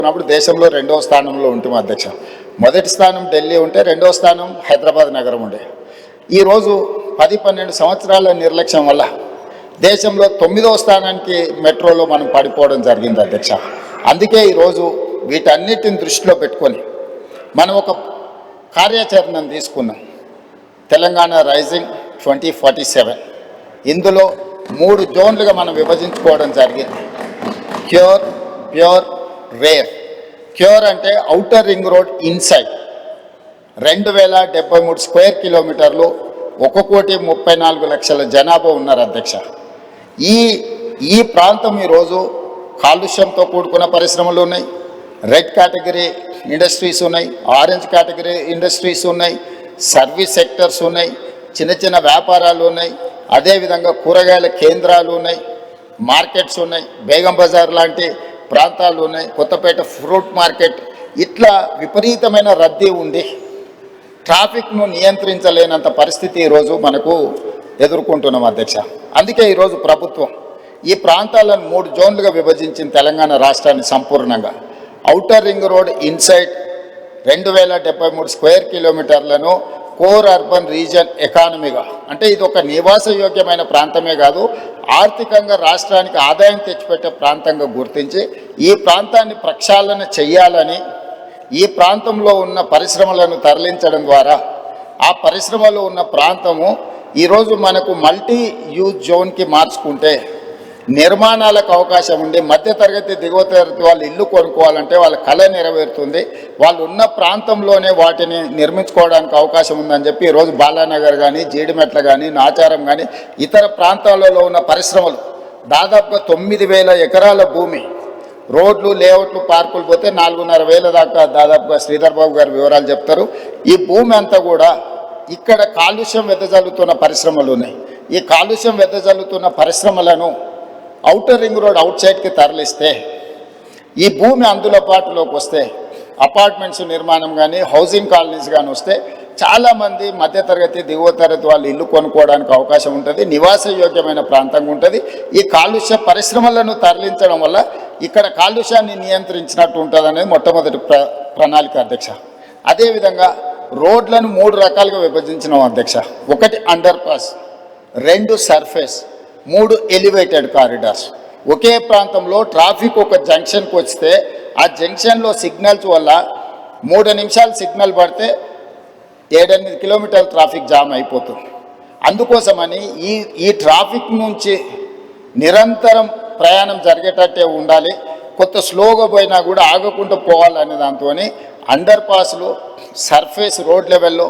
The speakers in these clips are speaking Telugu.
ఉన్నప్పుడు దేశంలో రెండవ స్థానంలో ఉంటుంది అధ్యక్ష. మొదటి స్థానం ఢిల్లీ ఉంటే రెండవ స్థానం హైదరాబాద్ నగరం ఉండే. ఈరోజు 10-12 సంవత్సరాల నిర్లక్ష్యం వల్ల దేశంలో 9వ స్థానానికి మెట్రోలో మనం పడిపోవడం జరిగింది అధ్యక్ష. అందుకే ఈరోజు వీటన్నిటిని దృష్టిలో పెట్టుకొని మనం ఒక కార్యాచరణను తీసుకున్నాం, తెలంగాణ రైజింగ్ 2047. ఇందులో 3 జోన్లుగా మనం విభజించుకోవడం జరిగింది. Cure, pure, rare. క్యూర్ అంటే outer ring road inside 2073 square కిలోమీటర్లు, 1,34,00,000 జనాభా ఉన్నారు అధ్యక్ష. ఈ ప్రాంతం ఈరోజు కాలుష్యంతో కూడుకున్న పరిశ్రమలు ఉన్నాయి, రెడ్ కేటగిరీ ఇండస్ట్రీస్ ఉన్నాయి, ఆరెంజ్ కేటగిరీ ఇండస్ట్రీస్ ఉన్నాయి, సర్వీస్ సెక్టర్స్ ఉన్నాయి, చిన్న చిన్న వ్యాపారాలు ఉన్నాయి, అదేవిధంగా కూరగాయల కేంద్రాలు ఉన్నాయి, మార్కెట్స్ ఉన్నాయి, బేగం బజార్ లాంటి ప్రాంతాలు ఉన్నాయి, కొత్తపేట ఫ్రూట్ మార్కెట్. ఇట్లా విపరీతమైన రద్దీ ఉండి ట్రాఫిక్ను నియంత్రించలేనంత పరిస్థితి ఈరోజు మనకు ఎదుర్కొంటున్నాం అధ్యక్ష. అందుకే ఈరోజు ప్రభుత్వం ఈ ప్రాంతాలను 3 జోన్లుగా విభజించిన తెలంగాణ రాష్ట్రాన్ని సంపూర్ణంగా outer ring road inside 2073 square కిలోమీటర్లను కోర్ అర్బన్ రీజన్ ఎకానమీగా, అంటే ఇది ఒక నివాసయోగ్యమైన ప్రాంతమే కాదు, ఆర్థికంగా రాష్ట్రానికి ఆదాయం తెచ్చిపెట్టే ప్రాంతంగా గుర్తించి ఈ ప్రాంతాన్ని ప్రక్షాళన చెయ్యాలని, ఈ ప్రాంతంలో ఉన్న పరిశ్రమలను తరలించడం ద్వారా ఆ పరిశ్రమలో ఉన్న ప్రాంతము ఈరోజు మనకు మల్టీ యూజ్ జోన్కి మార్చుకుంటే నిర్మాణాలకు అవకాశం ఉండి మధ్యతరగతి దిగువ తరగతి వాళ్ళు ఇల్లు కొనుక్కోవాలంటే వాళ్ళ కళ నెరవేరుతుంది, వాళ్ళు ఉన్న ప్రాంతంలోనే వాటిని నిర్మించుకోవడానికి అవకాశం ఉందని చెప్పి ఈరోజు బాలానగర్ కానీ, జీడిమెట్ల కానీ, నాచారం కానీ ఇతర ప్రాంతాలలో ఉన్న పరిశ్రమలు దాదాపుగా 9,000 ఎకరాల భూమి, రోడ్లు, లేఅవుట్లు, పార్కులు పోతే 4,500 దాకా దాదాపుగా శ్రీధర్ బాబు గారు వివరాలు చెప్తారు. ఈ భూమి అంతా కూడా ఇక్కడ కాలుష్యం వెదజల్లుతున్న పరిశ్రమలు ఉన్నాయి. ఈ కాలుష్యం వెదజల్లుతున్న పరిశ్రమలను ఔటర్ రింగ్ రోడ్ అవుట్ సైడ్కి తరలిస్తే ఈ భూమి అందుబాటులోకి వస్తే అపార్ట్మెంట్స్ నిర్మాణం కానీ, హౌసింగ్ కాలనీస్ కానీ వస్తే చాలామంది మధ్యతరగతి దిగువ తరగతి వాళ్ళు ఇల్లు కొనుక్కోవడానికి అవకాశం ఉంటుంది, నివాసయోగ్యమైన ప్రాంతంగా ఉంటుంది. ఈ కాలుష్య పరిశ్రమలను తరలించడం వల్ల ఇక్కడ కాలుష్యాన్ని నియంత్రించినట్టు ఉంటుంది అనేది మొట్టమొదటి ప్రణాళిక అధ్యక్ష. అదేవిధంగా రోడ్లను 3 రకాలుగా విభజించినాం అధ్యక్ష. 1 underpass, 2 surface, 3 elevated corridors. ఒకే ప్రాంతంలో ట్రాఫిక్ ఒక జంక్షన్కి వస్తే ఆ జంక్షన్లో సిగ్నల్స్ వల్ల 3 నిమిషాలు సిగ్నల్ పడితే 7-8 కిలోమీటర్ల ట్రాఫిక్ జామ్ అయిపోతుంది. అందుకోసమని ఈ ట్రాఫిక్ నుంచి నిరంతరం ప్రయాణం జరిగేటట్టే ఉండాలి, కొత్త స్లోగా పోయినా కూడా ఆగకుండా పోవాలనే దాంతో అండర్ పాస్లు, సర్ఫేస్ రోడ్ లెవెల్లో,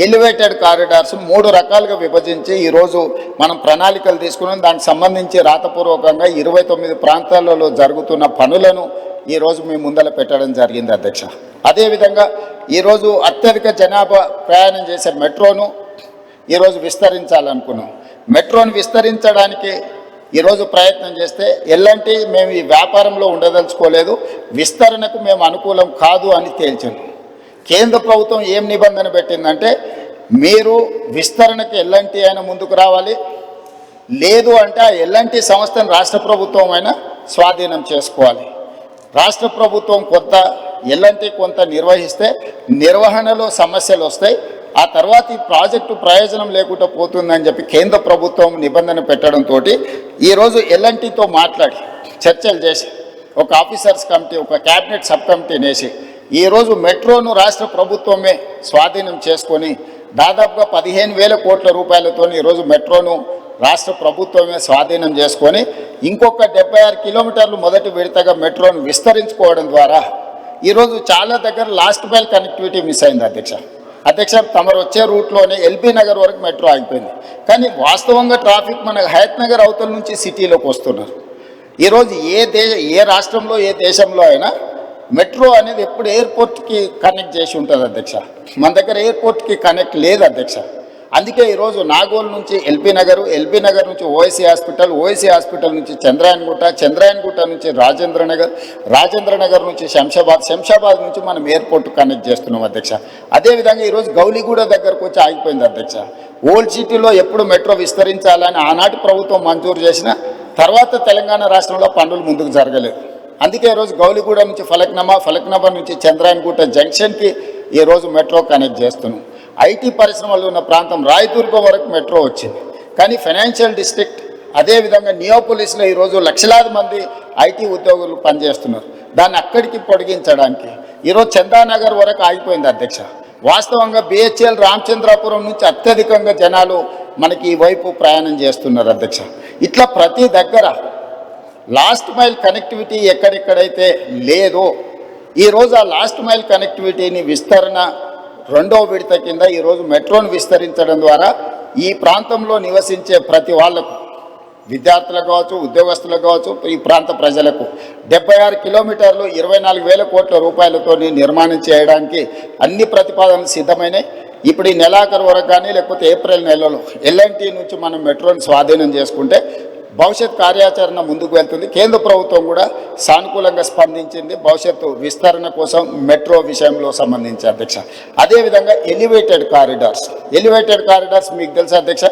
ఎలివేటెడ్ కారిడార్స్ 3 రకాలుగా విభజించి ఈరోజు మనం ప్రణాళికలు తీసుకున్నాం. దానికి సంబంధించి రాతపూర్వకంగా 29 ప్రాంతాలలో జరుగుతున్న పనులను ఈరోజు మీ ముందర పెట్టడం జరిగింది అధ్యక్ష. అదేవిధంగా ఈరోజు అత్యధిక జనాభా ప్రయాణం చేసే మెట్రోను ఈరోజు విస్తరించాలనుకున్నాం. మెట్రోను విస్తరించడానికి ఈరోజు ప్రయత్నం చేస్తే ఎలాంటి మేము ఈ వ్యాపారంలో ఉండదలుచుకోలేదు, విస్తరణకు మేము అనుకూలం కాదు అని తేల్చాను. కేంద్ర ప్రభుత్వం ఏం నిబంధన పెట్టిందంటే మీరు విస్తరణకు ఎల్ఎన్టీ అయినా ముందుకు రావాలి, లేదు అంటే ఆ ఎల్ఎన్టీ సంస్థను రాష్ట్ర ప్రభుత్వం అయినా స్వాధీనం చేసుకోవాలి. రాష్ట్ర ప్రభుత్వం కొంత, ఎల్ఎన్టీ కొంత నిర్వహిస్తే నిర్వహణలో సమస్యలు వస్తాయి, ఆ తర్వాత ఈ ప్రాజెక్టు ప్రయోజనం లేకుండా పోతుందని చెప్పి కేంద్ర ప్రభుత్వం నిబంధన పెట్టడంతో ఈరోజు ఎల్ఎన్టీతో మాట్లాడి చర్చలు చేసి ఒక ఆఫీసర్స్ కమిటీ, ఒక క్యాబినెట్ సబ్ కమిటీని వేసి ఈరోజు మెట్రోను రాష్ట్ర ప్రభుత్వమే స్వాధీనం చేసుకొని దాదాపుగా 15,000 కోట్ల రూపాయలతో ఈరోజు మెట్రోను రాష్ట్ర ప్రభుత్వమే స్వాధీనం చేసుకొని ఇంకొక 76 కిలోమీటర్లు మొదటి విడతగా మెట్రోను విస్తరించుకోవడం ద్వారా ఈరోజు చాలా దగ్గర లాస్ట్ మైల్ కనెక్టివిటీ మిస్ అయింది అధ్యక్ష. తమరు వచ్చే రూట్లోనే ఎల్బీ నగర్ వరకు మెట్రో ఆగిపోయింది, కానీ వాస్తవంగా ట్రాఫిక్ మన హయత్ నగర్ అవతల నుంచి సిటీలోకి వస్తున్నారు. ఈరోజు ఏ రాష్ట్రంలో, ఏ దేశంలో అయినా మెట్రో అనేది ఎప్పుడు ఎయిర్పోర్ట్కి కనెక్ట్ చేసి ఉంటుంది అధ్యక్ష. మన దగ్గర ఎయిర్పోర్ట్కి కనెక్ట్ లేదు అధ్యక్ష. అందుకే ఈరోజు నాగోల్ నుంచి ఎల్బీ నగర్ నుంచి ఓఎస్సీ హాస్పిటల్ నుంచి చంద్రాయన్గుట్ట నుంచి రాజేంద్ర నగర్ నుంచి శంషాబాద్ నుంచి మనం ఎయిర్పోర్ట్ కనెక్ట్ చేస్తున్నాం అధ్యక్ష. అదేవిధంగా ఈరోజు గౌలిగూడ దగ్గరకు వచ్చి ఆగిపోయింది అధ్యక్ష. ఓల్డ్ సిటీలో ఎప్పుడు మెట్రో విస్తరించాలని ఆనాటి ప్రభుత్వం మంజూరు చేసిన తర్వాత తెలంగాణ రాష్ట్రంలో పనులు ముందుకు జరగలేదు. అందుకే ఈరోజు గౌలిగూడ నుంచి ఫలక్నామా నుంచి చంద్రాయణగుట్ట జంక్షన్కి ఈరోజు మెట్రో కనెక్ట్ చేస్తున్నాం. ఐటీ పరిశ్రమలు ఉన్న ప్రాంతం రాయదుర్గం వరకు మెట్రో వచ్చింది. కానీ ఫైనాన్షియల్ డిస్ట్రిక్ట్ అదేవిధంగా నియోపోలిస్లో ఈరోజు లక్షలాది మంది ఐటీ ఉద్యోగులు పనిచేస్తున్నారు. దాన్ని అక్కడికి పొడిగించడానికి ఈరోజు చందానగర్ వరకు ఆగిపోయింది అధ్యక్ష. వాస్తవంగా బిహెచ్ఎల్ రామచంద్రాపురం నుంచి అత్యధికంగా జనాలు మనకి ఈ వైపు ప్రయాణం చేస్తున్నారు అధ్యక్ష. ఇట్లా ప్రతి దగ్గర లాస్ట్ మైల్ కనెక్టివిటీ ఎక్కడెక్కడైతే లేదో ఈరోజు ఆ లాస్ట్ మైల్ కనెక్టివిటీని విస్తరణ రెండో విడత కింద ఈరోజు మెట్రోను విస్తరించడం ద్వారా ఈ ప్రాంతంలో నివసించే ప్రతి వాళ్లకు, విద్యార్థులకు కావచ్చు, ఉద్యోగస్తులకు కావచ్చు, ఈ ప్రాంత ప్రజలకు 76 కిలోమీటర్లు 24,000 కోట్ల రూపాయలతో నిర్మాణం చేయడానికి అన్ని ప్రతిపాదనలు సిద్ధమైనాయి. ఇప్పుడు ఈ నెలాఖరు వరకు కానీ లేకపోతే ఏప్రిల్ నెలలో ఎల్ఎన్టీ నుంచి మనం మెట్రోని స్వాధీనం చేసుకుంటే భవిష్యత్ కార్యాచరణ ముందుకు వెళ్తుంది. కేంద్ర ప్రభుత్వం కూడా సానుకూలంగా స్పందించింది భవిష్యత్తు విస్తరణ కోసం మెట్రో విషయంలో సంబంధించి అధ్యక్ష. అదేవిధంగా ఎలివేటెడ్ కారిడార్స్ మీకు తెలుసు అధ్యక్ష,